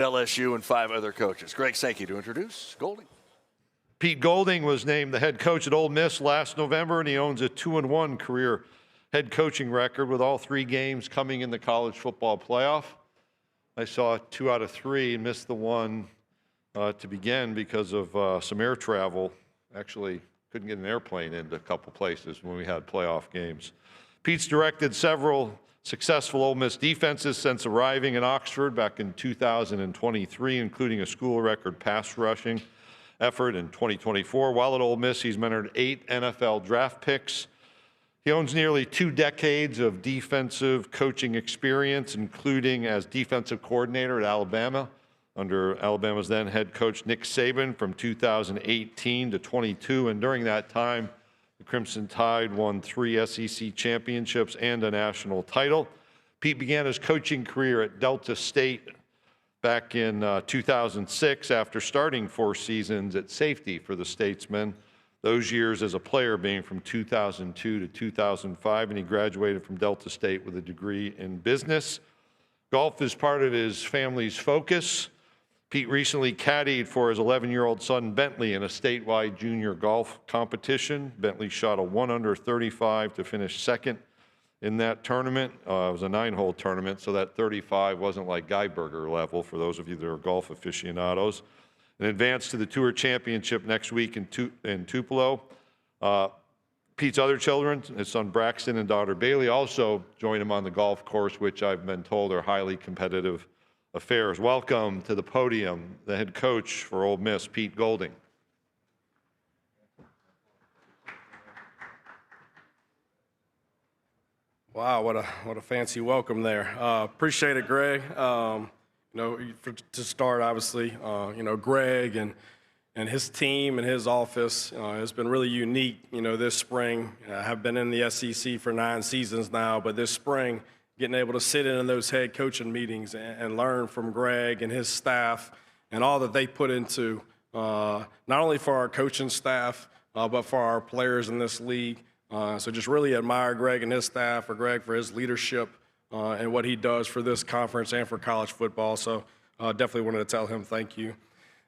LSU and 5 other coaches. Greg Sankey to introduce Golding. Pete Golding was named the head coach at Ole Miss last November, and he owns a 2-1 career head coaching record with all 3 games coming in the college football playoff. I saw 2 out of 3 and missed the one to begin because of some air travel. Actually, couldn't get an airplane into a couple places when we had playoff games. Pete's directed several successful Ole Miss defenses since arriving in Oxford back in 2023, including a school record pass rushing effort in 2024. While at Ole Miss, he's mentored 8 NFL draft picks. He owns nearly 2 decades of defensive coaching experience, including as defensive coordinator at Alabama under Alabama's then head coach Nick Saban from 2018 to 22. And during that time, the Crimson Tide won 3 SEC championships and a national title. Pete began his coaching career at Delta State back in 2006 after starting 4 seasons at safety for the Statesmen. Those years as a player being from 2002 to 2005, and he graduated from Delta State with a degree in business. Golf is part of his family's focus. Pete recently caddied for his 11-year-old son Bentley in a statewide junior golf competition. Bentley shot a 1-under-35 to finish second in that tournament. It was a 9-hole tournament, so that 35 wasn't like Geiberger level for those of you that are golf aficionados. An advance to the Tour Championship next week in Tupelo. Pete's other children, his son Braxton and daughter Bailey, also join him on the golf course, which I've been told are highly competitive affairs. Welcome to the podium, the head coach for Ole Miss, Pete Golding. Wow, what a fancy welcome there. Appreciate it, Greg. To start, obviously, Greg and his team and his office has been really unique, this spring. I have been in the SEC for 9 seasons now, but this spring, getting able to sit in those head coaching meetings and learn from Greg and his staff and all that they put into, not only for our coaching staff, but for our players in this league. So just really admire Greg and his staff, or Greg for his leadership and what he does for this conference and for college football. So definitely wanted to tell him thank you.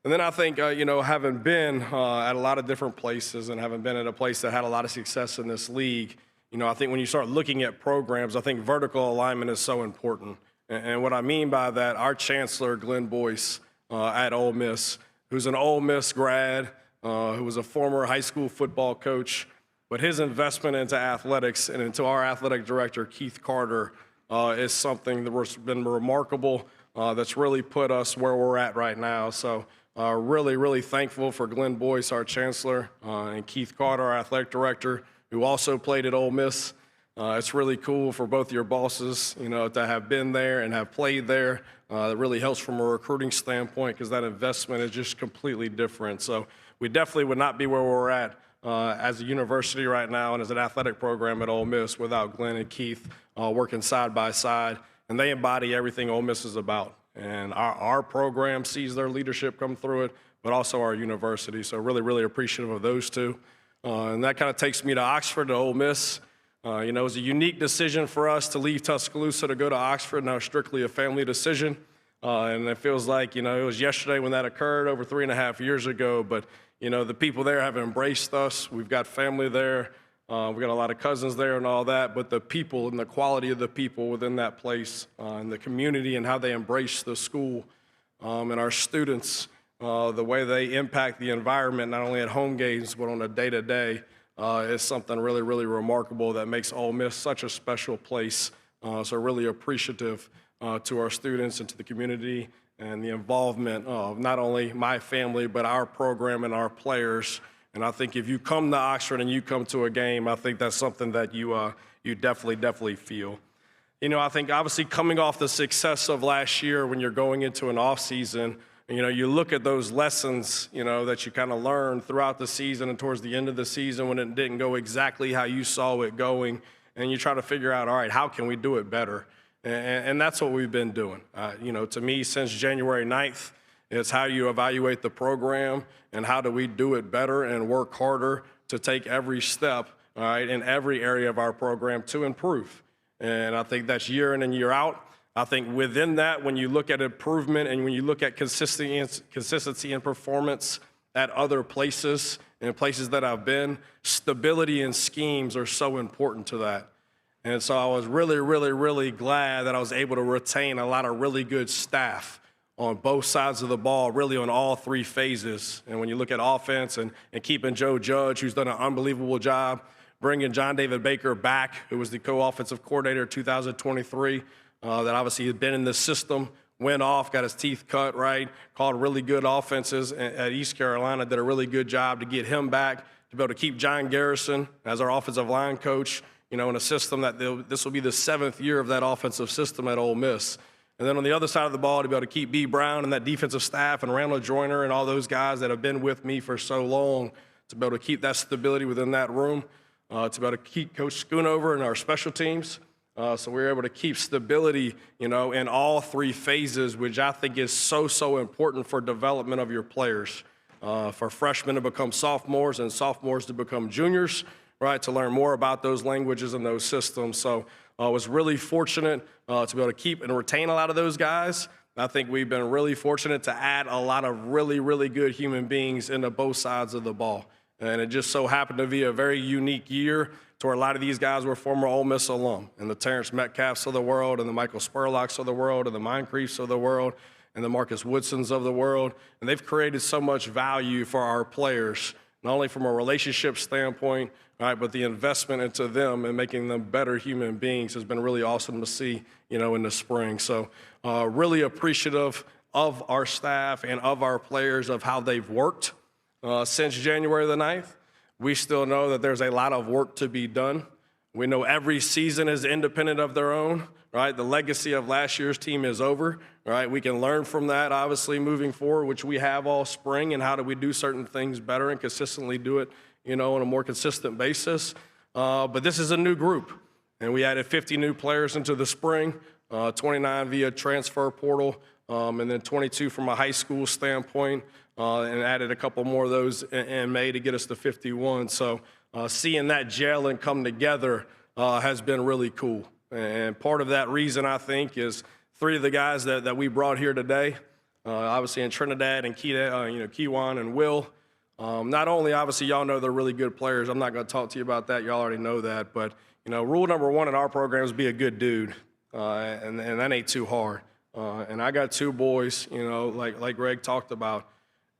And then I think, having been at a lot of different places and having been at a place that had a lot of success in this league, I think when you start looking at programs, I think vertical alignment is so important. And what I mean by that, our chancellor, Glenn Boyce, at Ole Miss, who's an Ole Miss grad, who was a former high school football coach, but his investment into athletics and into our athletic director, Keith Carter, is something that's been remarkable, that's really put us where we're at right now. So really, really thankful for Glenn Boyce, our chancellor, and Keith Carter, our athletic director, who also played at Ole Miss. It's really cool for both your bosses, to have been there and have played there. It really helps from a recruiting standpoint because that investment is just completely different. So we definitely would not be where we're at as a university right now and as an athletic program at Ole Miss without Glenn and Keith working side by side. And they embody everything Ole Miss is about. And our program sees their leadership come through it, but also our university. So really, really appreciative of those two. And that kind of takes me to Oxford, to Ole Miss. It was a unique decision for us to leave Tuscaloosa to go to Oxford. Now, strictly a family decision. And it feels like, it was yesterday when that occurred over 3.5 years ago. But, the people there have embraced us. We've got family there. We've got a lot of cousins there and all that. But the people and the quality of the people within that place and the community and how they embrace the school and our students, the way they impact the environment, not only at home games, but on a day-to-day, is something really, really remarkable that makes Ole Miss such a special place. So really appreciative to our students and to the community and the involvement of not only my family, but our program and our players. And I think if you come to Oxford and you come to a game, I think that's something that you definitely feel. I think obviously coming off the success of last year when you're going into an off season, you look at those lessons, that you kind of learned throughout the season and towards the end of the season when it didn't go exactly how you saw it going, and you try to figure out, all right, how can we do it better? And that's what we've been doing. To me, since January 9th, it's how you evaluate the program and how do we do it better and work harder to take every step, all right, in every area of our program to improve. And I think that's year in and year out. I think within that, when you look at improvement and when you look at consistency and performance at other places and places that I've been, stability and schemes are so important to that. And so I was really, really, really glad that I was able to retain a lot of really good staff on both sides of the ball, really on all three phases. And when you look at offense and keeping Joe Judge, who's done an unbelievable job, bringing John David Baker back, who was the co-offensive coordinator in 2023, that obviously had been in the system, went off, got his teeth cut, right, called really good offenses at East Carolina, did a really good job to get him back, to be able to keep John Garrison as our offensive line coach, in a system that this will be the 7th year of that offensive system at Ole Miss. And then on the other side of the ball, to be able to keep B. Brown and that defensive staff and Randall Joyner and all those guys that have been with me for so long, to be able to keep that stability within that room, to be able to keep Coach Schoonover and our special teams. So we were able to keep stability, in all three phases, which I think is so important for development of your players. For freshmen to become sophomores and sophomores to become juniors, right, to learn more about those languages and those systems. So I was really fortunate to be able to keep and retain a lot of those guys. I think we've been really fortunate to add a lot of really, really good human beings into both sides of the ball. And it just so happened to be a very unique year to where a lot of these guys were former Ole Miss alum, and the Terrence Metcalfs of the world, and the Michael Spurlocks of the world, and the Moncriefs of the world, and the Marcus Woodsons of the world. And they've created so much value for our players, not only from a relationship standpoint, right, but the investment into them and making them better human beings has been really awesome to see, in the spring. So really appreciative of our staff and of our players of how they've worked since January the 9th. We still know that there's a lot of work to be done. We know every season is independent of their own, right? The legacy of last year's team is over, right? We can learn from that, obviously, moving forward, which we have all spring, and how do we do certain things better and consistently do it, on a more consistent basis. But this is a new group, and we added 50 new players into the spring, 29 via transfer portal, and then 22 from a high school standpoint, and added a couple more of those in May to get us to 51. So seeing that gel and come together has been really cool. And part of that reason, I think, is 3 of the guys that we brought here today, obviously in Trinidad and Kewan and Will. Not only, obviously, y'all know they're really good players. I'm not going to talk to you about that. Y'all already know that. But, rule number 1 in our program is be a good dude, and that ain't too hard. And I got 2 boys, like Greg talked about.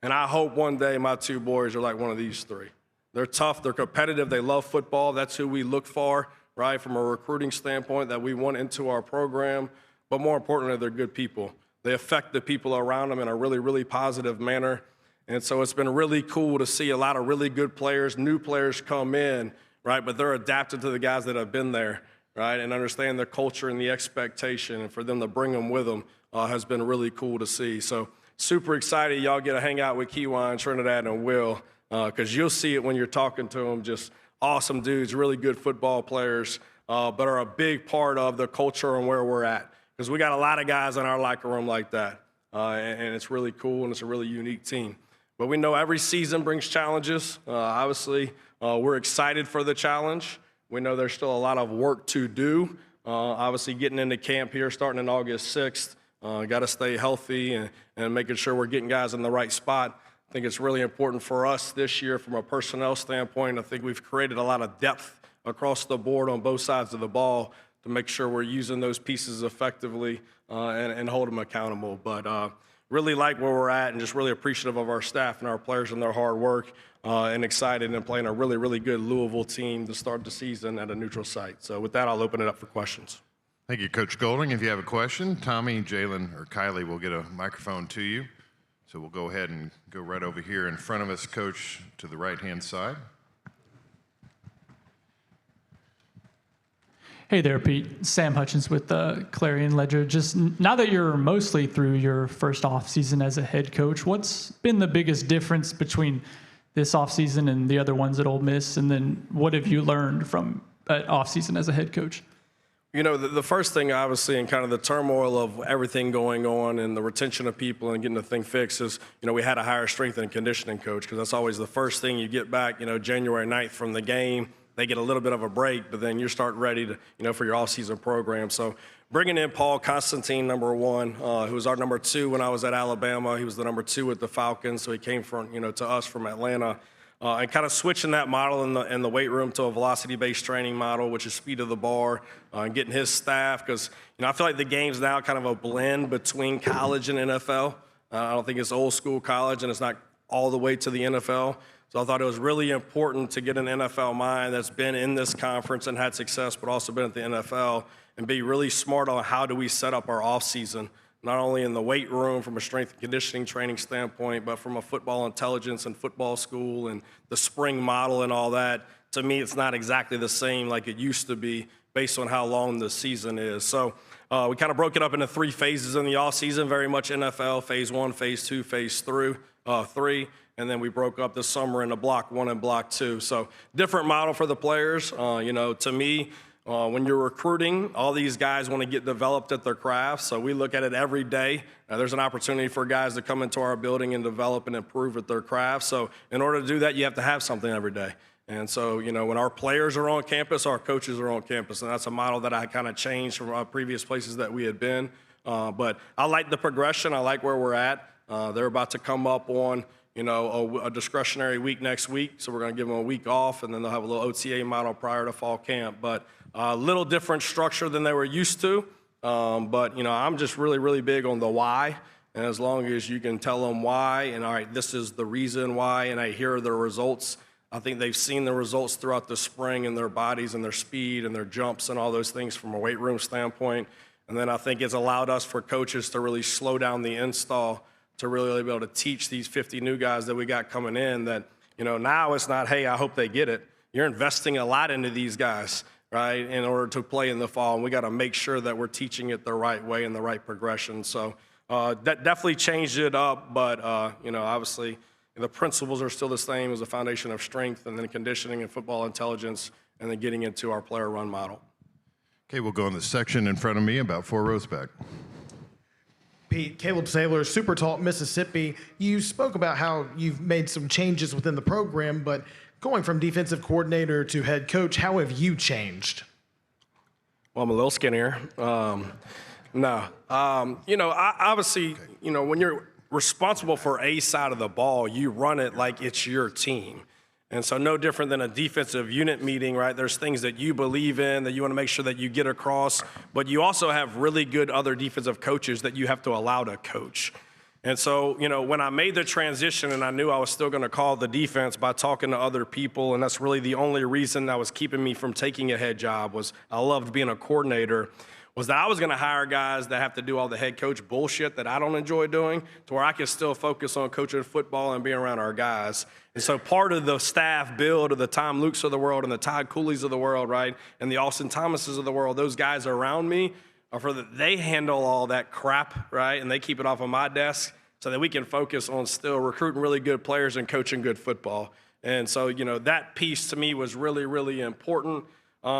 And I hope one day my 2 boys are like one of these 3. They're tough, they're competitive, they love football. That's who we look for, right, from a recruiting standpoint that we want into our program. But more importantly, they're good people. They affect the people around them in a really, really positive manner. And so it's been really cool to see a lot of really good players, new players come in, right, but they're adapted to the guys that have been there, right, and understand their culture and the expectation, and for them to bring them with them has been really cool to see. So super excited y'all get to hang out with Kewan, Trinidad, and Will, because you'll see it when you're talking to them. Just awesome dudes, really good football players, but are a big part of the culture and where we're at. Because we got a lot of guys in our locker room like that, and it's really cool, and it's a really unique team. But we know every season brings challenges. Obviously, we're excited for the challenge. We know there's still a lot of work to do. Obviously, getting into camp here starting on August 6th, got to stay healthy and making sure we're getting guys in the right spot. I think it's really important for us this year from a personnel standpoint. I think we've created a lot of depth across the board on both sides of the ball to make sure we're using those pieces effectively and hold them accountable. But really like where we're at and just really appreciative of our staff and our players and their hard work and excited and playing a really, really good Louisville team to start the season at a neutral site. So with that, I'll open it up for questions. Thank you, Coach Golding. If you have a question, Tommy, Jalen, or Kylie will get a microphone to you. So we'll go ahead and go right over here in front of us, Coach, to the right-hand side. Hey there, Pete. Sam Hutchins with the Clarion Ledger. Just now that you're mostly through your first offseason as a head coach, what's been the biggest difference between this offseason and the other ones at Ole Miss? And then what have you learned from that offseason as a head coach? The first thing, obviously, in kind of the turmoil of everything going on and the retention of people and getting the thing fixed is, we had to hire a strength and conditioning coach, because that's always the first thing you get back, January 9th from the game. They get a little bit of a break, but then you start ready to, for your off-season program. So bringing in Paul Constantine, number one, who was our number 2 when I was at Alabama. He was the number 2 with the Falcons, so he came from, to us from Atlanta. And kind of switching that model in the weight room to a velocity-based training model, which is speed of the bar, and getting his staff. Because, I feel like the game's now kind of a blend between college and NFL. I don't think it's old school college, and it's not all the way to the NFL. So I thought it was really important to get an NFL mind that's been in this conference and had success, but also been at the NFL, and be really smart on how do we set up our offseason, not only in the weight room from a strength and conditioning training standpoint, but from a football intelligence and football school and the spring model and all that. To me, it's not exactly the same like it used to be based on how long the season is. So we kind of broke it up into 3 phases in the offseason, very much NFL, phase 1, phase 2, phase 3. And then we broke up the summer into block 1 and block 2. So different model for the players. To me, when you're recruiting, all these guys want to get developed at their craft, so we look at it every day. There's an opportunity for guys to come into our building and develop and improve at their craft. So in order to do that, you have to have something every day. And so, when our players are on campus, our coaches are on campus, and that's a model that I kind of changed from our previous places that we had been. But I like the progression. I like where we're at. They're about to come up on a discretionary week next week, so we're going to give them a week off, and then they'll have a little OTA model prior to fall camp. But a little different structure than they were used to. But I'm just really, really big on the why. And as long as you can tell them why, and all right, this is the reason why, and I hear the results. I think they've seen the results throughout the spring in their bodies and their speed and their jumps and all those things from a weight room standpoint. And then I think it's allowed us for coaches to really slow down the install, to really be able to teach these 50 new guys that we got coming in that, now it's not, hey, I hope they get it. You're investing a lot into these guys, right, in order to play in the fall. And we got to make sure that we're teaching it the right way and the right progression. So that definitely changed it up. But, obviously the principles are still the same as a foundation of strength and then conditioning and football intelligence and then getting into our player run model. Okay, we'll go in the section in front of me about 4 rows back. Pete, Caleb Saylor, Super Talk, Mississippi. You spoke about how you've made some changes within the program, but going from defensive coordinator to head coach, how have you changed? Well, I'm a little skinnier. Obviously, when you're responsible for a side of the ball, you run it like it's your team. And so no different than a defensive unit meeting, right? There's things that you believe in that you want to make sure that you get across, but you also have really good other defensive coaches that you have to allow to coach. And so, when I made the transition and I knew I was still going to call the defense by talking to other people, and that's really the only reason that was keeping me from taking a head job was I loved being a coordinator, was that I was going to hire guys that have to do all the head coach bullshit that I don't enjoy doing to where I can still focus on coaching football and being around our guys. And so part of the staff build of the Tom Lukes of the world and the Todd Cooley's of the world, right, and the Austin Thomases of the world, those guys around me are for that they handle all that crap, right, and they keep it off of my desk so that we can focus on still recruiting really good players and coaching good football. And so, that piece to me was really, really important.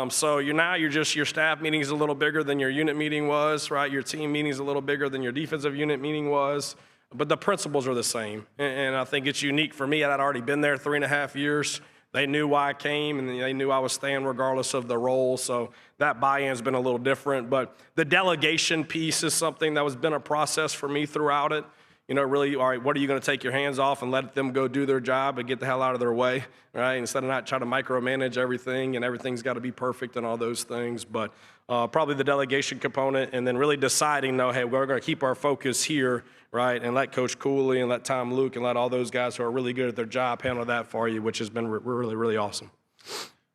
So your staff meeting is a little bigger than your unit meeting was, right? Your team meeting is a little bigger than your defensive unit meeting was, but the principles are the same. And I think it's unique for me. I'd already been there 3.5 years. They knew why I came, and they knew I was staying regardless of the role. So that buy-in's been a little different. But the delegation piece is something that has been a process for me throughout it. Really, all right, what are you going to take your hands off and let them go do their job and get the hell out of their way, right? Instead of not trying to micromanage everything and everything's got to be perfect and all those things. But probably the delegation component and then really deciding, no, hey, we're going to keep our focus here, right, and let Coach Cooley and let Tom Luke and let all those guys who are really good at their job handle that for you, which has been really, really awesome.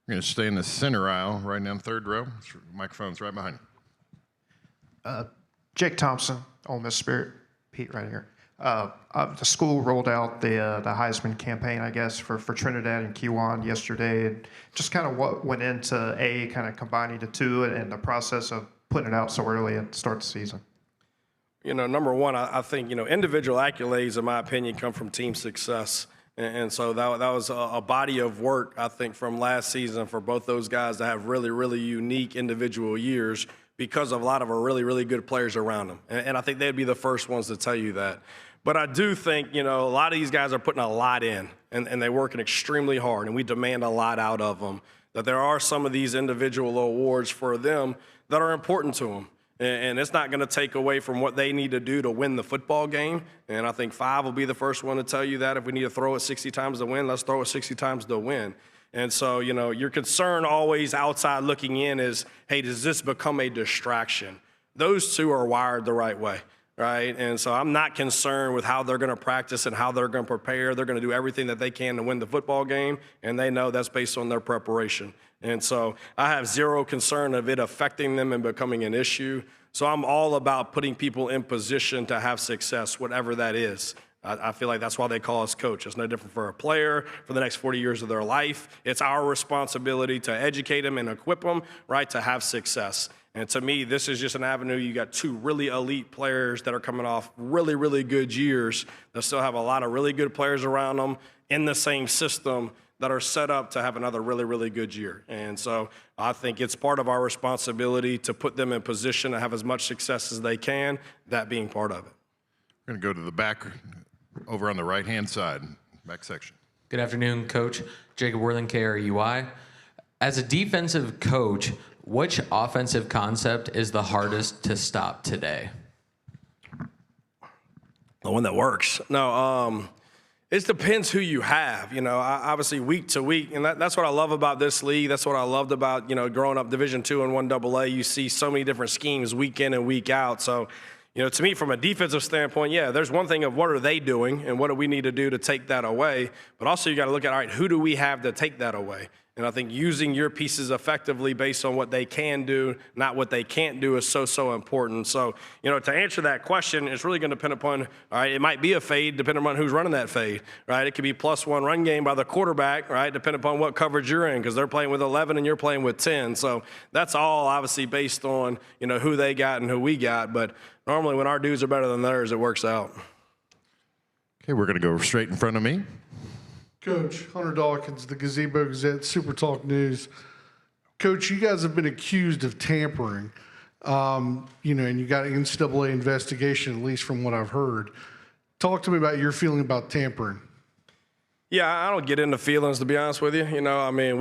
We're going to stay in the center aisle, right down 3rd row. Microphone's right behind you. Jake Thompson, Ole Miss Spirit. Pete right here. The school rolled out the Heisman campaign, I guess, for Trinidad and Kiwan yesterday. And just kind of what went into kind of combining the two and the process of putting it out so early at the start of the season. Number one, I think, individual accolades, in my opinion, come from team success. And so that was a body of work, I think, from last season for both those guys to have really, really unique individual years because of a lot of our really, really good players around them. And I think they'd be the first ones to tell you that. But I do think, a lot of these guys are putting a lot in, and they're working extremely hard, and we demand a lot out of them, that there are some of these individual awards for them that are important to them. And it's not going to take away from what they need to do to win the football game. And I think 5 will be the first one to tell you that if we need to throw it 60 times to win, let's throw it 60 times to win. And so, your concern always outside looking in is, hey, does this become a distraction? Those two are wired the right way, right? And so I'm not concerned with how they're going to practice and how they're going to prepare. They're going to do everything that they can to win the football game, and they know that's based on their preparation. And so I have zero concern of it affecting them and becoming an issue. So I'm all about putting people in position to have success, whatever that is. I feel like that's why they call us coach. It's no different for a player for the next 40 years of their life. It's our responsibility to educate them and equip them, right, to have success. And to me, this is just an avenue. You got 2 really elite players that are coming off really, really good years. They still have a lot of really good players around them in the same system that are set up to have another really, really good year. And so I think it's part of our responsibility to put them in position to have as much success as they can, that being part of it. We're going to go to the back over on the right-hand side, back section. Good afternoon, Coach. Jacob Worthing, KRUI. As a defensive coach, which offensive concept is the hardest to stop today? The one that works. No, it depends who you have. Obviously week to week, and that's what I love about this league. That's what I loved about growing up Division II and 1AA. You see so many different schemes week in and week out. So, to me, from a defensive standpoint, yeah, there's one thing of what are they doing and what do we need to do to take that away. But also you got to look at, all right, who do we have to take that away? And I think using your pieces effectively based on what they can do, not what they can't do, is so important. So, to answer that question, it's really going to depend upon, all right, it might be a fade depending on who's running that fade, right? It could be +1 run game by the quarterback, right, depending upon what coverage you're in, because they're playing with 11 and you're playing with 10. So that's all obviously based on, who they got and who we got. But normally when our dudes are better than theirs, it works out. Okay, we're going to go straight in front of me. Coach, Hunter Dawkins, the Gazebo Gazette, Super Talk News. Coach, you guys have been accused of tampering, and you got an NCAA investigation, at least from what I've heard. Talk to me about your feeling about tampering. Yeah, I don't get into feelings, to be honest with you.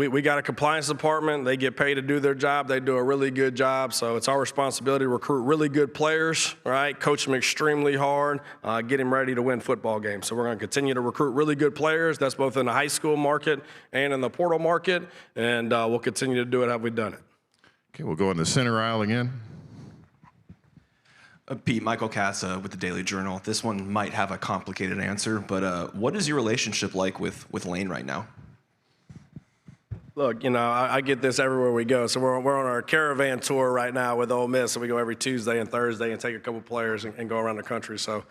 We got a compliance department. They get paid to do their job. They do a really good job. So it's our responsibility to recruit really good players, right? Coach them extremely hard, get them ready to win football games. So we're going to continue to recruit really good players. That's both in the high school market and in the portal market. And we'll continue to do it how we've done it. Okay, we'll go in the center aisle again. Pete, Michael Casa with the Daily Journal. This one might have a complicated answer, but what is your relationship like with Lane right now? Look, I get this everywhere we go. So we're on our caravan tour right now with Ole Miss. So we go every Tuesday and Thursday and take a couple players and go around the country. So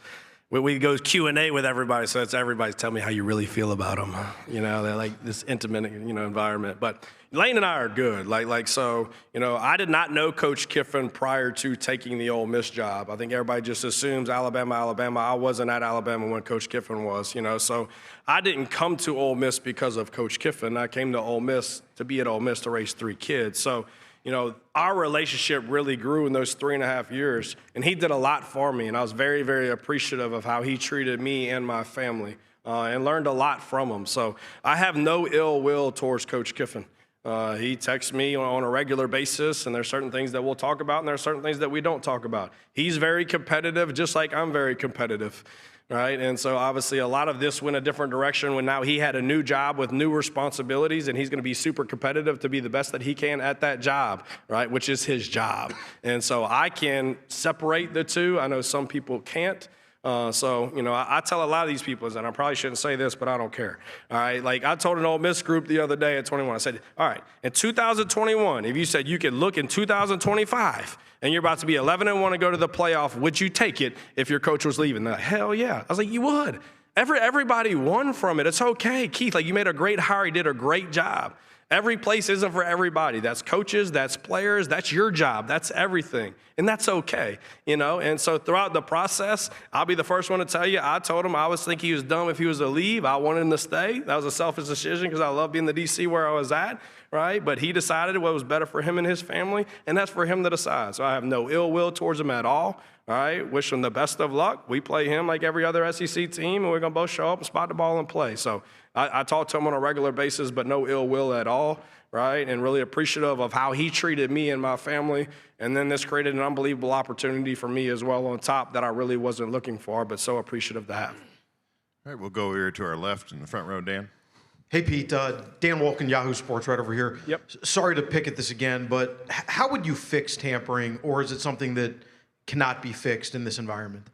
we go Q&A with everybody. So it's everybody's tell me how you really feel about them. They're like this intimate, environment. But Lane and I are good. So, I did not know Coach Kiffin prior to taking the Ole Miss job. I think everybody just assumes Alabama. I wasn't at Alabama when Coach Kiffin was, So I didn't come to Ole Miss because of Coach Kiffin. I came to Ole Miss to be at Ole Miss to raise 3 kids. So, our relationship really grew in those 3.5 years, and he did a lot for me, and I was very, very appreciative of how he treated me and my family, and learned a lot from him. So I have no ill will towards Coach Kiffin. He texts me on a regular basis, and there's certain things that we'll talk about, and there's certain things that we don't talk about. He's very competitive, just like I'm very competitive, right? And so obviously a lot of this went a different direction when now he had a new job with new responsibilities, and he's going to be super competitive to be the best that he can at that job, right, which is his job. And so I can separate the two. I know some people can't. I tell a lot of these people, and I probably shouldn't say this, but I don't care. All right, like I told an Ole Miss group the other day at 21, I said, all right, in 2021, if you said you could look in 2025 and you're about to be 11-1 and go to the playoff, would you take it if your coach was leaving? They're like, hell yeah. I was like, you would. Everybody won from it. It's okay. Keith, you made a great hire. You did a great job. Every place isn't for everybody. That's coaches, that's players, that's your job, that's everything. And that's okay, And so throughout the process, I'll be the first one to tell you, I told him I was think he was dumb if he was to leave. I wanted him to stay. That was a selfish decision because I love being the DC where I was at, right? But he decided what was better for him and his family, and that's for him to decide. So I have no ill will towards him at all, all right? Wish him the best of luck. We play him like every other SEC team, and we're going to both show up and spot the ball and play. So I talk to him on a regular basis, but no ill will at all, right? And really appreciative of how he treated me and my family. And then this created an unbelievable opportunity for me as well on top that I really wasn't looking for, but so appreciative to have. All right, we'll go here to our left in the front row, Dan. Hey, Pete. Dan Wolken, Yahoo Sports, right over here. Yep. Sorry to pick at this again, but how would you fix tampering, or is it something that cannot be fixed in this environment?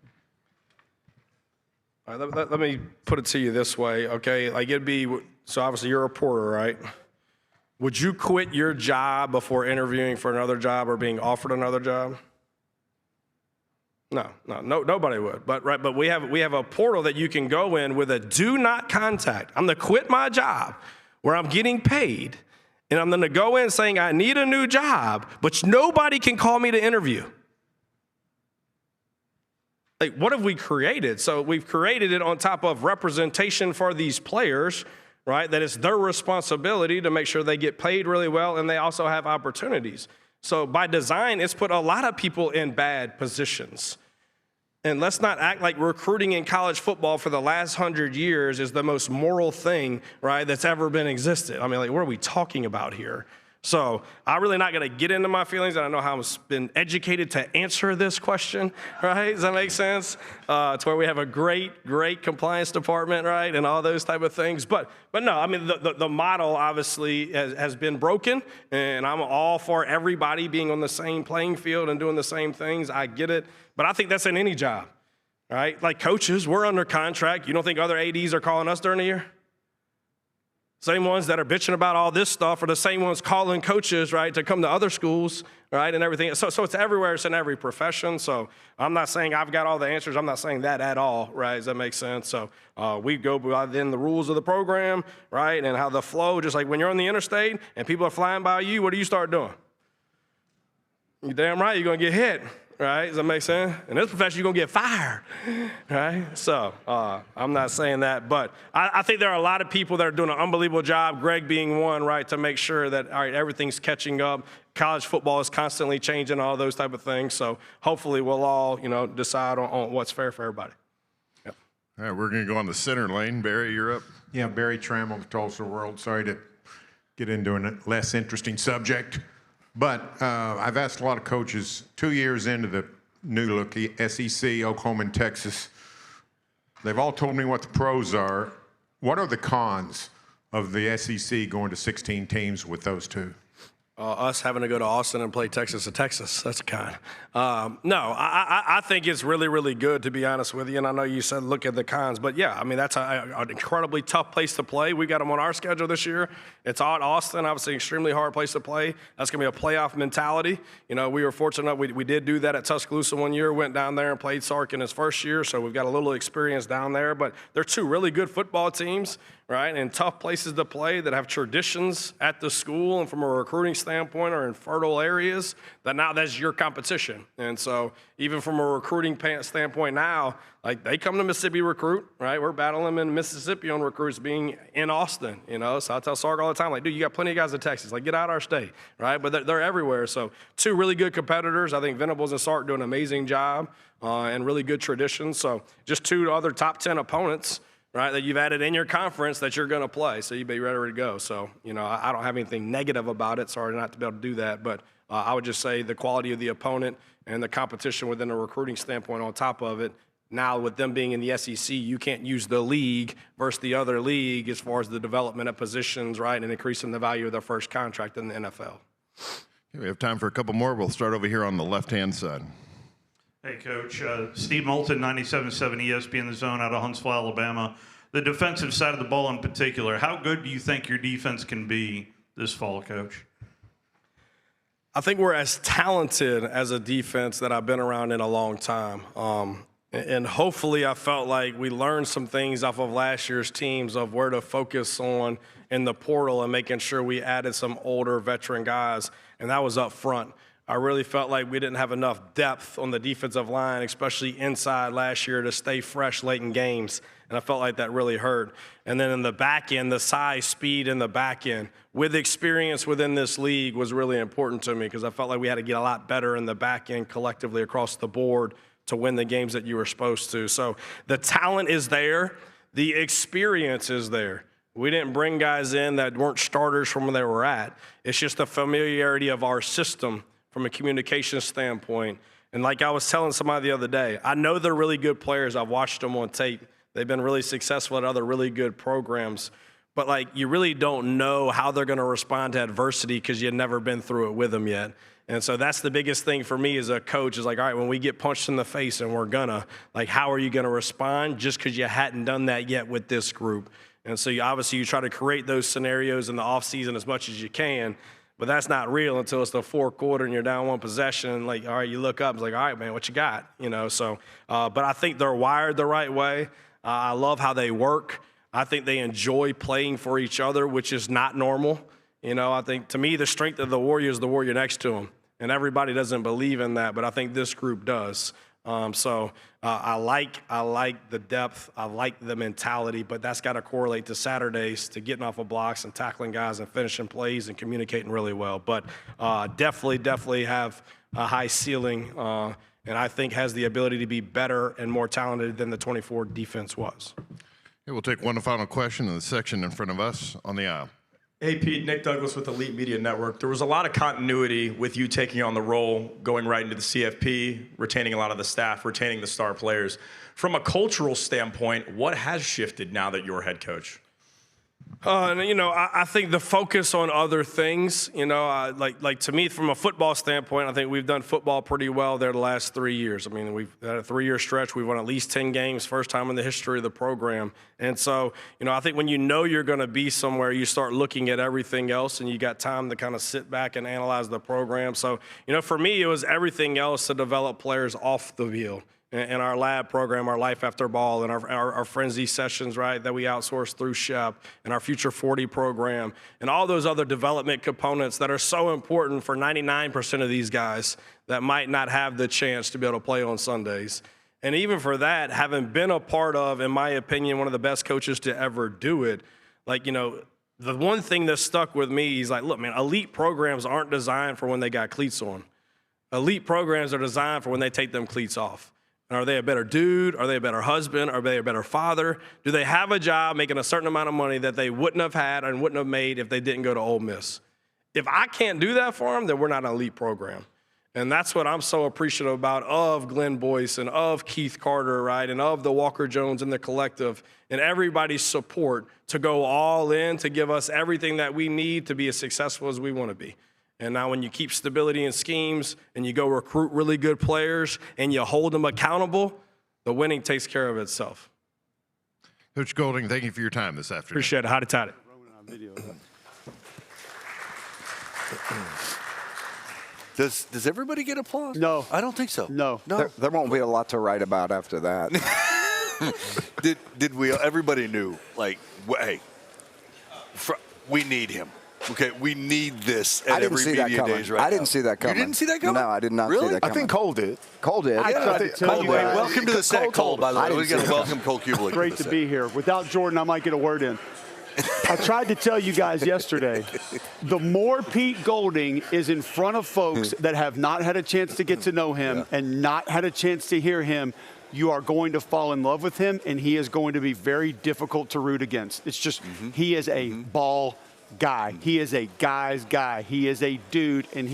All right, let me put it to you this way, okay? Like it'd be, so obviously you're a reporter, right? Would you quit your job before interviewing for another job or being offered another job? No, nobody would. But we have a portal that you can go in with a do not contact. I'm gonna quit my job where I'm getting paid, and I'm gonna go in saying I need a new job, but nobody can call me to interview. Like, what have we created? So we've created it on top of representation for these players, right? That it's their responsibility to make sure they get paid really well and they also have opportunities. So by design, it's put a lot of people in bad positions. And let's not act like recruiting in college football for the last 100 years is the most moral thing, right, that's ever been existed. I mean, like, what are we talking about here? So I'm really not going to get into my feelings, and I know how I've been educated to answer this question, right? Does that make sense? It's where we have a great compliance department, right, and all those type of things. But no, I mean, the model obviously has been broken, and I'm all for everybody being on the same playing field and doing the same things. I get it. But I think that's in any job, right? Like coaches, we're under contract. You don't think other ADs are calling us during the year? Same ones that are bitching about all this stuff are the same ones calling coaches, right, to come to other schools, right, and everything. So it's everywhere. It's in every profession. So I'm not saying I've got all the answers. I'm not saying that at all, right? Does that make sense? So we go by then the rules of the program, right, and how the flow, just like when you're on the interstate and people are flying by you, what do you start doing? You're damn right you're going to get hit. Right? Does that make sense? In this profession, you're going to get fired, right? So I'm not saying that, but I think there are a lot of people that are doing an unbelievable job, Greg being one, right, to make sure that, all right, everything's catching up. College football is constantly changing, all those type of things. So hopefully we'll all, decide on what's fair for everybody. Yep. All right, we're going to go on the center lane. Barry, you're up. Yeah, Barry Trammell of Tulsa World. Sorry to get into a less interesting subject. But I've asked a lot of coaches 2 years into the new look SEC, Oklahoma and Texas. They've all told me what the pros are. What are the cons of the SEC going to 16 teams with those two? Us having to go to Austin and play Texas to Texas, that's a con. No, I think it's really, really good, to be honest with you. And I know you said look at the cons, but yeah, I mean, that's an incredibly tough place to play. We got them on our schedule this year. It's at Austin, obviously, extremely hard place to play. That's going to be a playoff mentality. We were fortunate enough, we did do that at Tuscaloosa one year, went down there and played Sark in his first year, so we've got a little experience down there. But they're two really good football teams, right, and tough places to play that have traditions at the school and from a recruiting standpoint are in fertile areas that now that's your competition. And so even from a recruiting standpoint now, like they come to Mississippi recruit, right? We're battling them in Mississippi on recruits being in Austin, So I tell Sark all the time, like, dude, you got plenty of guys in Texas. Like, get out of our state, right? But they're everywhere. So two really good competitors. I think Venables and Sark do an amazing job and really good traditions. So just two other top 10 opponents, right, that you've added in your conference that you're going to play. So you be ready to go. So, I don't have anything negative about it. Sorry not to be able to do that. But I would just say the quality of the opponent and the competition within a recruiting standpoint on top of it. Now, with them being in the SEC, you can't use the league versus the other league as far as the development of positions, right, and increasing the value of their first contract in the NFL. Okay, we have time for a couple more. We'll start over here on the left-hand side. Hey, Coach. Steve Moulton, 97.7 ESPN The Zone out of Huntsville, Alabama. The defensive side of the ball in particular, how good do you think your defense can be this fall, Coach? I think we're as talented as a defense that I've been around in a long time. And hopefully I felt like we learned some things off of last year's teams of where to focus on in the portal and making sure we added some older veteran guys, and that was up front. I really felt like we didn't have enough depth on the defensive line, especially inside last year, to stay fresh late in games. And I felt like that really hurt. And then in the back end, the size, speed in the back end with experience within this league was really important to me because I felt like we had to get a lot better in the back end collectively across the board to win the games that you were supposed to. So the talent is there. The experience is there. We didn't bring guys in that weren't starters from where they were at. It's just the familiarity of our system from a communication standpoint. And like I was telling somebody the other day, I know they're really good players. I've watched them on tape. They've been really successful at other really good programs. But, like, you really don't know how they're going to respond to adversity because you've never been through it with them yet. And so that's the biggest thing for me as a coach is like, all right, when we get punched in the face and we're gonna, like, how are you going to respond just because you hadn't done that yet with this group? And so obviously you try to create those scenarios in the offseason as much as you can, but that's not real until it's the fourth quarter and you're down one possession. Like, all right, you look up, it's like, all right, man, what you got? You know, so, but I think they're wired the right way. I love how they work. I think they enjoy playing for each other, which is not normal. You know, I think to me the strength of the Warrior is the Warrior next to him. And everybody doesn't believe in that, but I think this group does. I like the depth. I like the mentality, but that's got to correlate to Saturdays, to getting off of blocks and tackling guys and finishing plays and communicating really well. But definitely have a high ceiling, and I think has the ability to be better and more talented than the 24 defense was. Okay, we'll take one final question in the section in front of us on the aisle. Hey, Pete, Nick Douglas with Elite Media Network. There was a lot of continuity with you taking on the role, going right into the CFP, retaining a lot of the staff, retaining the star players. From a cultural standpoint, what has shifted now that you're head coach? I think the focus on other things, like to me, from a football standpoint, I think we've done football pretty well there the last 3 years. I mean, we've had a 3-year stretch. We've won at least 10 games, first time in the history of the program. And so, I think when you know you're going to be somewhere, you start looking at everything else and you got time to kind of sit back and analyze the program. So, for me, it was everything else to develop players off the field. And our lab program, our Life After Ball, and our frenzy sessions, right, that we outsource through SHEP, and our Future 40 program, and all those other development components that are so important for 99% of these guys that might not have the chance to be able to play on Sundays. And even for that, having been a part of, in my opinion, one of the best coaches to ever do it, the one thing that stuck with me is like, look, man, elite programs aren't designed for when they got cleats on. Elite programs are designed for when they take them cleats off. Are they a better dude? Are they a better husband? Are they a better father? Do they have a job making a certain amount of money that they wouldn't have had and wouldn't have made if they didn't go to Ole Miss? If I can't do that for them, then we're not an elite program. And that's what I'm so appreciative about of Glenn Boyce and of Keith Carter, right, and of the Walker Jones and the collective and everybody's support to go all in to give us everything that we need to be as successful as we want to be. And now when you keep stability in schemes and you go recruit really good players and you hold them accountable, the winning takes care of itself. Coach Golding, thank you for your time this afternoon. Appreciate it. Howdy tighty. Does everybody get applause? No. I don't think so. No. There won't be a lot to write about after that. Did we? Everybody knew, like, hey, we need him. Okay, we need this at every media days right now. I didn't see that coming. You didn't see that coming? No, I did not really? see that coming. I think Cole did. Cole did. Welcome to the set, Cole, by the way. We're going to welcome Cole Kubelik. Great to to be here. Without Jordan, I might get a word in. I tried to tell you guys yesterday, the more Pete Golding is in front of folks that have not had a chance to get to know him and not had a chance to hear him, you are going to fall in love with him, and he is going to be very difficult to root against. It's just, he is a ball guy. He is a guy's guy. He is a dude, and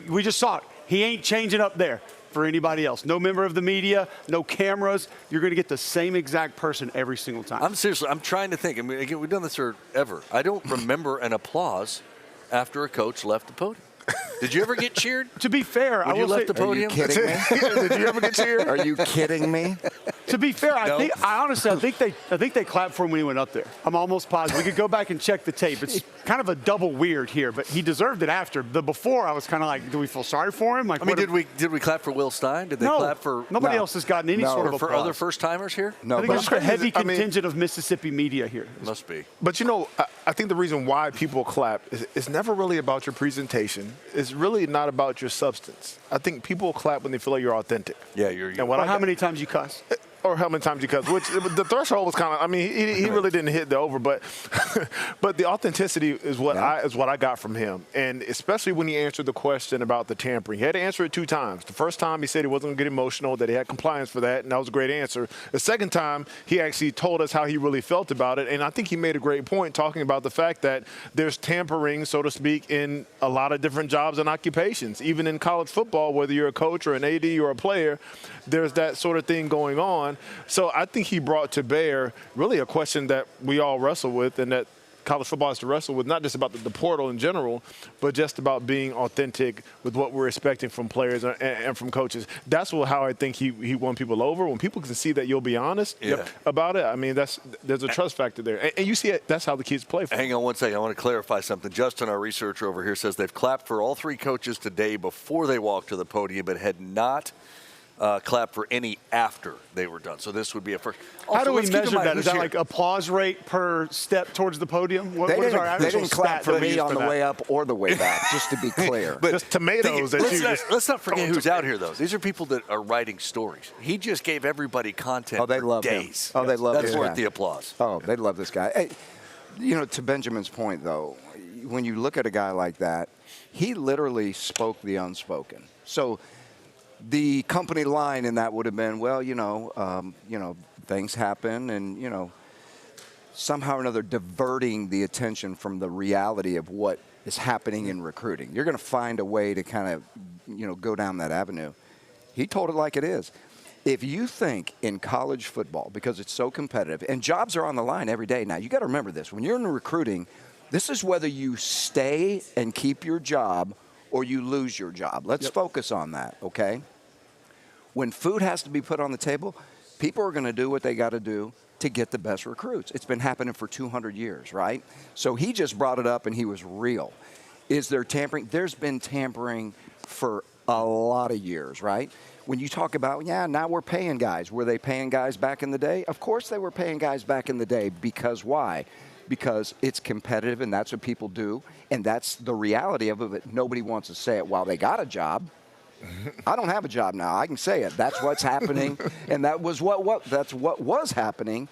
we just saw it. He ain't changing up there for anybody else. No member of the media, no cameras. You're going to get the same exact person every single time. I'm trying to think. I mean, again, we've done this forever. I don't remember an applause after a coach left the podium. Did you ever get cheered? To be fair, when you left the podium? Are you kidding me? Did you ever get cheered? Are you kidding me? To be fair, I think they clapped for him when he went up there. I'm almost positive. We could go back and check the tape. It's kind of a double weird here, but he deserved it after. The before, I was kind of like, do we feel sorry for him? Like, I mean, did we clap for Will Stein? Did they clap for nobody else has gotten any sort of for applause. other first timers here? No, I think it's a heavy contingent of Mississippi media here. Must be. But I think the reason why people clap is it's never really about your presentation. It's really not about your substance. I think people clap when they feel like you're authentic. Yeah, you're. Or how many times you cuss? Or how many times you cuss, which the threshold was kind of, I mean, he really didn't hit the over, but but the authenticity is what I got from him. And especially when he answered the question about the tampering. He had to answer it 2 times. The first time he said he wasn't going to get emotional, that he had compliance for that, and that was a great answer. The second time, he actually told us how he really felt about it, and I think he made a great point talking about the fact that there's tampering, so to speak, in a lot of different jobs and occupations. Even in college football, whether you're a coach or an AD or a player, there's that sort of thing going on. So I think he brought to bear really a question that we all wrestle with and that college football has to wrestle with, not just about the portal in general, but just about being authentic with what we're expecting from players and from coaches. That's how I think he won people over. When people can see that you'll be honest about it, I mean, there's a trust factor there. And you see it, that's how the kids play. Hang on one second. I want to clarify something. Justin, our researcher over here, says they've clapped for all 3 coaches today before they walked to the podium, but had not clap for any after they were done. So this would be a first. How do we measure that? Is that like applause rate per step towards the podium? What is our average? They didn't clap for me on the way up or the way back, just to be clear. But just tomatoes. Let's not forget who's out here, though. These are people that are writing stories. He just gave everybody content they for love days. Him. Oh, they love That's this worth guy. the applause. Oh, they love this guy. Hey, to Benjamin's point, though, when you look at a guy like that, he literally spoke the unspoken. So the company line in that would have been, well, things happen, and somehow or another diverting the attention from the reality of what is happening in recruiting. You're going to find a way to kind of, go down that avenue. He told it like it is. If you think in college football, because it's so competitive, and jobs are on the line every day. Now, you got to remember this. When you're in recruiting, this is whether you stay and keep your job or you lose your job. Let's focus on that, okay? When food has to be put on the table, people are going to do what they got to do to get the best recruits. It's been happening for 200 years, right? So he just brought it up, and he was real. Is there tampering? There's been tampering for a lot of years, right? When you talk about, now we're paying guys. Were they paying guys back in the day? Of course they were paying guys back in the day. Because why? Because it's competitive, and that's what people do, and that's the reality of it, but nobody wants to say it while they got a job. I don't have a job now. I can say it. That's what's happening, and that was what was happening,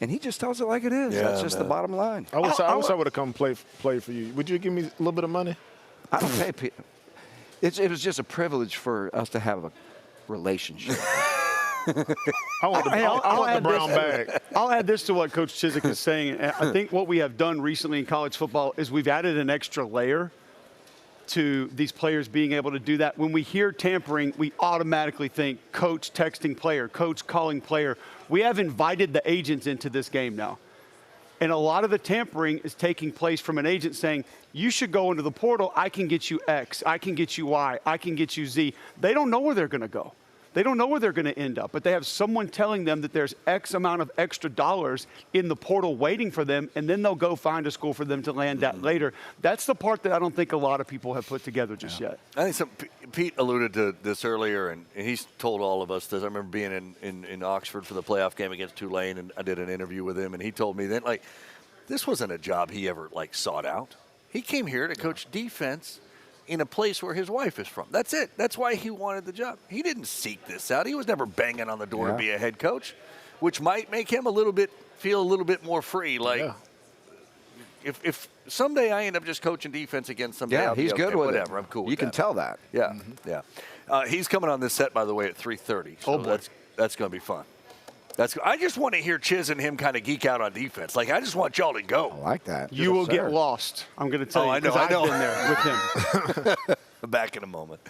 and he just tells it like it is. That's just the bottom line. I wish I would have come play for you. Would you give me a little bit of money? I don't pay people. It was just a privilege for us to have a relationship. I want the brown bag. I'll add this to what Coach Chizik is saying. I think what we have done recently in college football is we've added an extra layer to these players being able to do that. When we hear tampering, we automatically think coach texting player, coach calling player. We have invited the agents into this game now. And a lot of the tampering is taking place from an agent saying, you should go into the portal. I can get you X. I can get you Y. I can get you Z. They don't know where they're going to go. They don't know where they're going to end up, but they have someone telling them that there's X amount of extra dollars in the portal waiting for them, and then they'll go find a school for them to land at later. That's the part that I don't think a lot of people have put together just yet. I think Pete alluded to this earlier, and he's told all of us this. I remember being in Oxford for the playoff game against Tulane, and I did an interview with him, and he told me that, this wasn't a job he ever, sought out. He came here to coach defense in a place where his wife is from. That's it. That's why he wanted the job. He didn't seek this out. He was never banging on the door to be a head coach, which might make him feel a little bit more free. If someday I end up just coaching defense again someday, I'll he's be good okay, with whatever. it. I'm cool with You can that. tell that. Yeah, he's coming on this set, by the way, at 3:30. So that's going to be fun. I just want to hear Chiz and him kind of geek out on defense. I just want y'all to go. I like that. You will get lost. I'm going to tell you. I know. I've been there with him. Back in a moment.